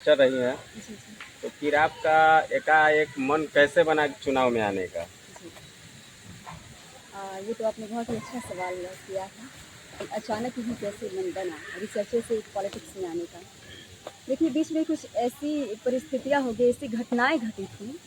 चल रही हैं, जी, जी। तो फिर आपका एकाएक मन कैसे बना चुनाव में आने का? जी। ये तो आपने बहुत ही अच्छा सवाल किया है। अचानक ही कैसे मन बना रिसर्चर से पॉलिटिक्स में आने का। देखिए, बीच में कुछ ऐसी परिस्थितियाँ हो गई, ऐसी घटनाएँ घटी थी।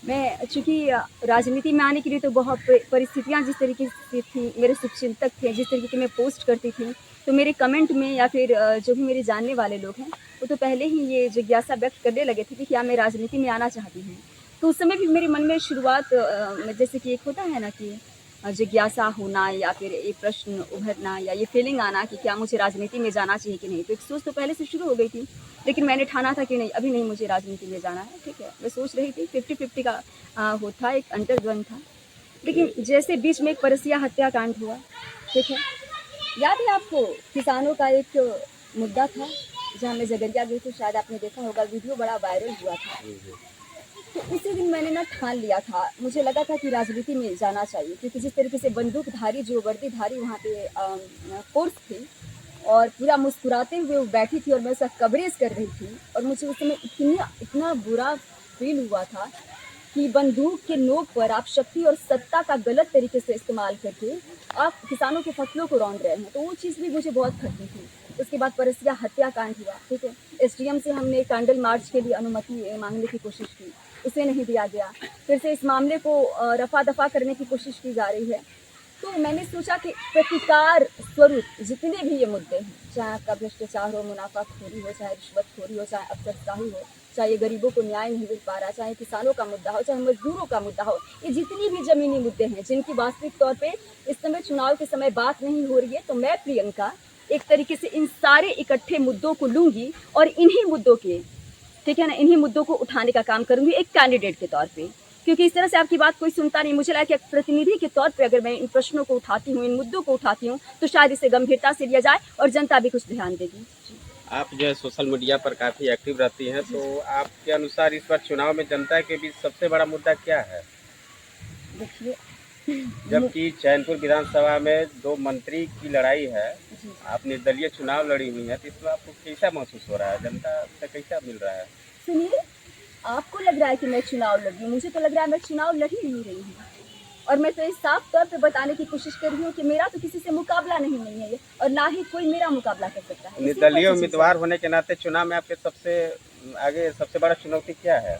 मैं चूँकि राजनीति में आने के लिए तो बहुत परिस्थितियाँ जिस तरीके से थी, मेरे शुभचिंतक थे, जिस तरीके की मैं पोस्ट करती थी, तो मेरे कमेंट में या फिर जो भी मेरे जानने वाले लोग हैं, वो तो पहले ही ये जिज्ञासा व्यक्त करने लगे थे कि क्या मैं राजनीति में आना चाहती हूँ। तो उस समय भी मेरे मन में शुरुआत में जैसे कि एक होता है ना कि जिज्ञासा होना या फिर एक प्रश्न उभरना या ये फीलिंग आना कि क्या मुझे राजनीति में जाना चाहिए कि नहीं, तो एक सोच तो पहले से शुरू हो गई थी। लेकिन मैंने ठाना था कि नहीं, अभी नहीं मुझे राजनीति में जाना है, ठीक है। मैं सोच रही थी 50-50 का होता एक अंतर्द्वंद था। लेकिन जैसे बीच में एक परसिया हत्याकांड हुआ, ठीक है। याद है आपको किसानों का एक मुद्दा था, जहाँ मैं झगड़िया गई थी, शायद आपने देखा होगा, वीडियो बड़ा वायरल हुआ था। जी, जी। तो उसी दिन मैंने ना ठान लिया था, मुझे लगा था कि राजनीति में जाना चाहिए, क्योंकि जिस तरीके से बंदूकधारी जो वर्दीधारी वहाँ पे फोर्स थी और पूरा मुस्कुराते हुए वो बैठी थी और मैं उसका कवरेज कर रही थी और मुझे उस समय इतना इतना बुरा फील हुआ था कि बंदूक के नोक पर आप शक्ति और सत्ता का गलत तरीके से इस्तेमाल करके आप किसानों के फसलों को रौंद रहे हैं, तो वो चीज़ भी मुझे बहुत खटती थी। उसके बाद परसिया हत्याकांड हुआ, ठीक है। एसडीएम से हमने कैंडल मार्च के लिए अनुमति मांगने की कोशिश की, उसे नहीं दिया गया। फिर से इस मामले को रफा दफा करने की कोशिश की जा रही है। तो मैंने सोचा कि प्रतिकार स्वरूप जितने भी ये मुद्दे हैं, चाहे आपका भ्रष्टाचार हो, मुनाफाखोरी हो, चाहे रिश्वतखोरी हो, चाहे अफसरशाही हो, चाहे ये गरीबों को न्याय नहीं मिल पा रहा, चाहे किसानों का मुद्दा हो, चाहे मजदूरों का मुद्दा हो, ये जितनी भी जमीनी मुद्दे हैं जिनकी वास्तविक तौर पे इस समय चुनाव के समय बात नहीं हो रही है, तो मैं प्रियंका एक तरीके से इन सारे इकट्ठे मुद्दों को लूंगी और इन्हीं मुद्दों के, ठीक है ना, इन्हीं मुद्दों को उठाने का काम करूंगी एक कैंडिडेट के तौर पे। क्योंकि इस तरह से आपकी बात कोई सुनता नहीं, मुझे लगा कि एक प्रतिनिधि के तौर पे अगर मैं इन प्रश्नों को उठाती हूँ, इन मुद्दों को उठाती हूँ, तो शायद इसे गंभीरता से लिया जाए और जनता भी कुछ ध्यान देगी। आप जो है सोशल मीडिया पर काफ़ी एक्टिव रहती हैं, जी, तो आपके अनुसार इस बार चुनाव में जनता के बीच सबसे बड़ा मुद्दा क्या है? देखिए। जबकि चैनपुर विधानसभा में 2 मंत्री की लड़ाई है, जी। आप निर्दलीय चुनाव लड़ी हुई हैं, तो इसमें आपको कैसा महसूस हो रहा है? जनता से कैसा मिल रहा है? सुनिए, आपको लग रहा है कि मैं चुनाव लड़ी हूँ, मुझे तो लग रहा है मैं चुनाव लड़ ही नहीं रही हूँ। और मैं तो इस साफ तौर पे बताने की कोशिश कर रही हूँ कि मेरा तो किसी से मुकाबला नहीं है ये, और ना ही कोई मेरा मुकाबला कर सकता है, ये सिंपल निर्दलीय सी चीज़ है। उम्मीदवार होने के नाते चुनाव में आपके सबसे आगे सबसे बड़ा चुनौती क्या है?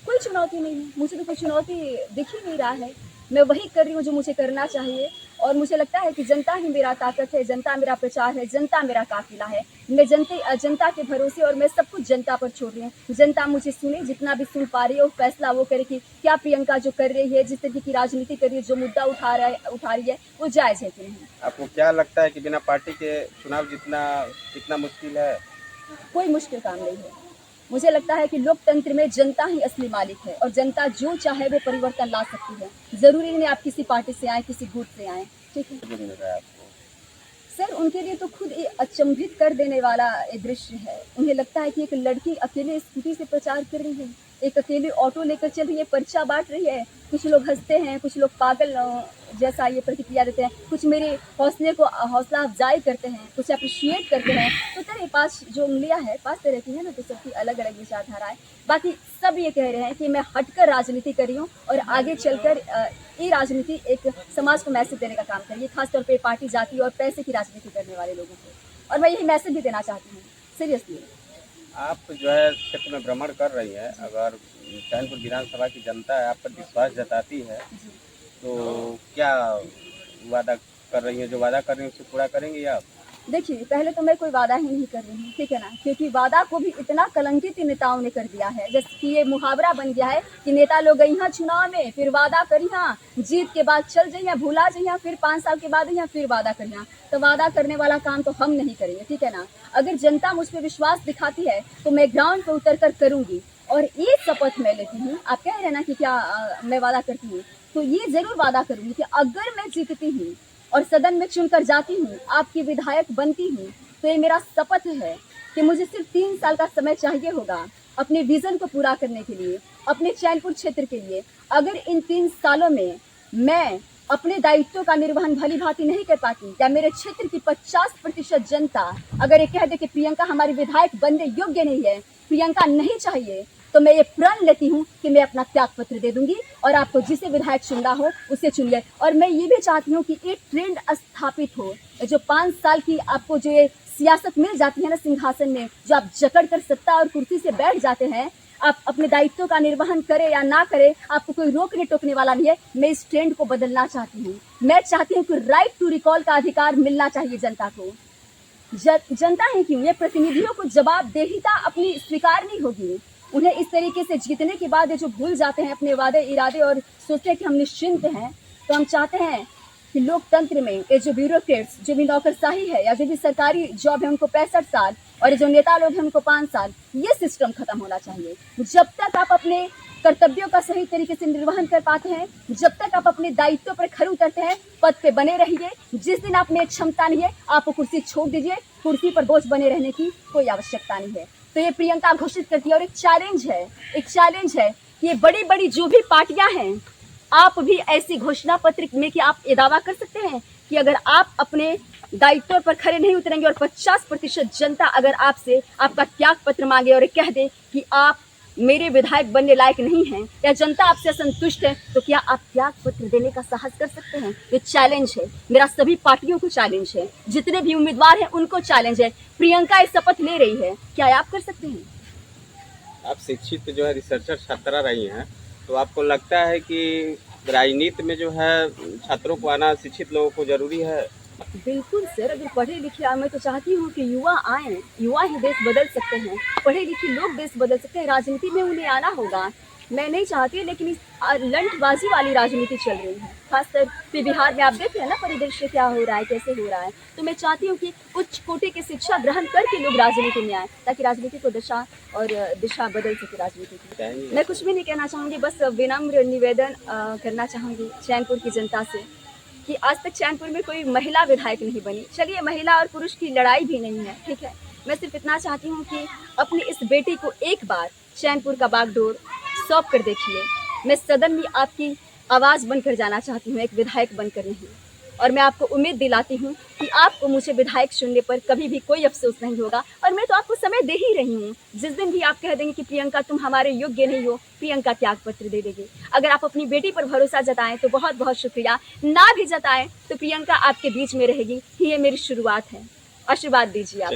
कोई चुनौती नहीं है, मुझे तो कोई चुनौती दिख ही नहीं रहा है। मैं वही कर रही हूँ जो मुझे करना चाहिए और मुझे लगता है कि जनता ही मेरा ताकत है, जनता मेरा प्रचार है, जनता मेरा काफ़िला है। मैं जनता के भरोसे और मैं सब कुछ जनता पर छोड़ रही हूँ। जनता मुझे सुने, जितना भी सुन पा रही है वो फैसला वो करे कि क्या प्रियंका जो कर रही है, जिस तरीके की राजनीति कर रही है, जो मुद्दा उठा रही है, वो जायज़ है कि नहीं। आपको क्या लगता है कि बिना पार्टी के चुनाव जीतना कितना मुश्किल है? कोई मुश्किल काम नहीं है। मुझे लगता है कि लोकतंत्र में जनता ही असली मालिक है और जनता जो चाहे वो परिवर्तन ला सकती है। ज़रूरी नहीं आप किसी पार्टी से आएँ, किसी गुट से आएँ, ठीक है? जो मिल रहा है आपको? सर, उनके लिए तो खुद ये अचंभित कर देने वाला ये दृश्य है। उन्हें लगता है कि एक लड़की अकेले स्कूटी से प्रचार कर रही है, एक अकेली ऑटो लेकर चल रही है, पर्चा बाँट रही है। कुछ लोग हँसते हैं, कुछ लोग पागल जैसा ये प्रतिक्रिया देते हैं, कुछ मेरे हौसले को हौसला अफ़ज़ाई करते हैं, कुछ एप्रिशिएट करते हैं। तो तरह 5 जो उँगलियाँ हैं, 5 तरह की हैं ना, तो सबकी अलग-अलग विचारधाराएँ। बाकी सब ये कह रहे हैं कि मैं हटकर राजनीति कर रही हूँ और आगे चलकर ये राजनीति एक समाज को मैसेज देने का काम कर रही है, खासतौर पे पार्टी, जाति और पैसे की राजनीति करने वाले लोगों को। और मैं यही मैसेज भी देना चाहती हूँ, सीरियसली। आप जो है क्षेत्र में भ्रमण कर रही हैं, अगर चैनपुर विधानसभा की जनता आप पर विश्वास जताती है, जी। तो क्या वादा कर रही हैं? जो वादा कर रही हैं, उसे पूरा करेंगी आप? देखिए, पहले तो मैं कोई वादा ही नहीं कर रही हूँ, ठीक है ना? क्योंकि वादा को भी इतना कलंकित नेताओं ने कर दिया है, जैसे कि ये मुहावरा बन गया है कि नेता लोग गइहा चुनाव में, फिर वादा करिहा, जीत के बाद चल जइहा, भुला जइहा, फिर 5 साल के बाद अइहा, फिर वादा करिहा। तो वादा करने वाला काम तो हम नहीं करेंगे, ठीक है ना? अगर जनता मुझ पे विश्वास दिखाती है, तो मैं ग्राउंड पे उतर कर करूँगी और ये शपथ मैं लेती हूँ, आप कह रहे हैं ना कि क्या मैं वादा करती हूँ, तो ये ज़रूर वादा करूँगी कि अगर मैं जीतती हूँ और सदन में चुनकर जाती हूँ, आपकी विधायक बनती हूँ, तो ये मेरा शपथ है कि मुझे सिर्फ 3 साल का समय चाहिए होगा अपने विज़न को पूरा करने के लिए, अपने चैनपुर क्षेत्र के लिए। अगर इन 3 सालों में मैं अपने दायित्वों का निर्वहन भली-भाँति नहीं कर पाती, या मेरे क्षेत्र की 50% जनता अगर ये कह दे कि प्रियंका हमारी विधायक बनने योग्य नहीं है, प्रियंका नहीं चाहिए तो मैं ये प्रण लेती हूँ कि मैं अपना त्याग पत्र दे दूंगी और आपको जिसे विधायक चुनना हो उसे चुनिए। और मैं ये भी चाहती हूँ कि एक ट्रेंड स्थापित हो, जो 5 साल की आपको जो ये सियासत मिल जाती है ना सिंहासन में, जो आप जकड़ कर सत्ता और कुर्सी से बैठ जाते हैं, आप अपने दायित्वों का निर्वहन करें या ना करें, आपको कोई रोकने टोकने वाला नहीं है। मैं इस ट्रेंड को बदलना चाहती हूँ। मैं चाहती हूँ कि राइट टू रिकॉल का अधिकार मिलना चाहिए जनता को। जनता ही क्यों, ये प्रतिनिधियों को जवाबदेहिता अपनी स्वीकार नहीं होगी। उन्हें इस तरीके से जीतने के बाद ये जो भूल जाते हैं अपने वादे इरादे और सोचते हैं कि हम निश्चिंत हैं, तो हम चाहते हैं कि लोकतंत्र में ये जो ब्यूरोक्रेट्स, जो भी नौकरशाही है या जो भी सरकारी जॉब है उनको 65 साल और ये जो नेता लोग हैं उनको 5 साल, ये सिस्टम खत्म होना चाहिए। जब तक आप अपने कर्तव्यों का सही तरीके से निर्वहन कर पाते हैं, जब तक आप अपने दायित्व पर खरे उतरते हैं, पद पे बने रहिए। जिस दिन आप में क्षमता नहीं है, आप वो कुर्सी छोड़ दीजिए। कुर्सी पर बोझ बने रहने की कोई आवश्यकता नहीं है। तो ये प्रियंका घोषित करती है और एक चैलेंज है कि ये बड़ी बड़ी जो भी पार्टियां हैं, आप भी ऐसी घोषणा पत्र में कि आप ये दावा कर सकते हैं कि अगर आप अपने दायित्व पर खरे नहीं उतरेंगे और 50% जनता अगर आपसे आपका त्याग पत्र मांगे और कह दे कि आप मेरे विधायक बनने लायक नहीं हैं या जनता आपसे असंतुष्ट है, तो क्या आप त्याग पत्र देने का साहस कर सकते हैं? ये चैलेंज है, मेरा सभी पार्टियों को चैलेंज है, जितने भी उम्मीदवार हैं उनको चैलेंज है। प्रियंका ये शपथ ले रही है, क्या आप कर सकते हैं? आप शिक्षित जो है रिसर्चर छात्रा रही हैं, तो आपको लगता है कि राजनीति में जो है छात्रों को आना, शिक्षित लोगों को जरूरी है? बिल्कुल सर, अगर पढ़े लिखे मैं तो चाहती हूँ कि युवा आएँ, युवा ही देश बदल सकते हैं, पढ़े लिखे लोग देश बदल सकते हैं, राजनीति में उन्हें आना होगा। मैं नहीं चाहती, लेकिन इस लंठबाजी वाली राजनीति चल रही है, खासकर फिर बिहार में आप देख रहे हैं ना परिदृश्य क्या हो रहा है, कैसे हो रहा है। तो मैं चाहती हूँ कि उच्च कोटि की शिक्षा ग्रहण करके लोग राजनीति में आए, ताकि राजनीति को दिशा बदल सके राजनीति की। मैं कुछ भी नहीं कहना चाहूँगी, बस विनम्र निवेदन करना चाहूँगी चैनपुर की जनता से कि आज तक चैनपुर में कोई महिला विधायक नहीं बनी। चलिए, महिला और पुरुष की लड़ाई भी नहीं है, ठीक है। मैं सिर्फ इतना चाहती हूँ कि अपनी इस बेटी को एक बार चैनपुर का बागडोर सौंप कर देखिए। मैं सदन में आपकी आवाज़ बनकर जाना चाहती हूँ, एक विधायक बनकर नहीं। और मैं आपको उम्मीद दिलाती हूँ कि आपको मुझे विधायक चुनने पर कभी भी कोई अफसोस नहीं होगा। और मैं तो आपको समय दे ही रही हूँ। जिस दिन भी आप कह देंगे कि प्रियंका तुम हमारे योग्य नहीं हो, प्रियंका त्याग पत्र दे देगी। अगर आप अपनी बेटी पर भरोसा जताएं तो बहुत बहुत शुक्रिया, ना भी जताएं तो प्रियंका आपके बीच में रहेगी। ये मेरी शुरुआत है, आशीर्वाद दीजिए आप।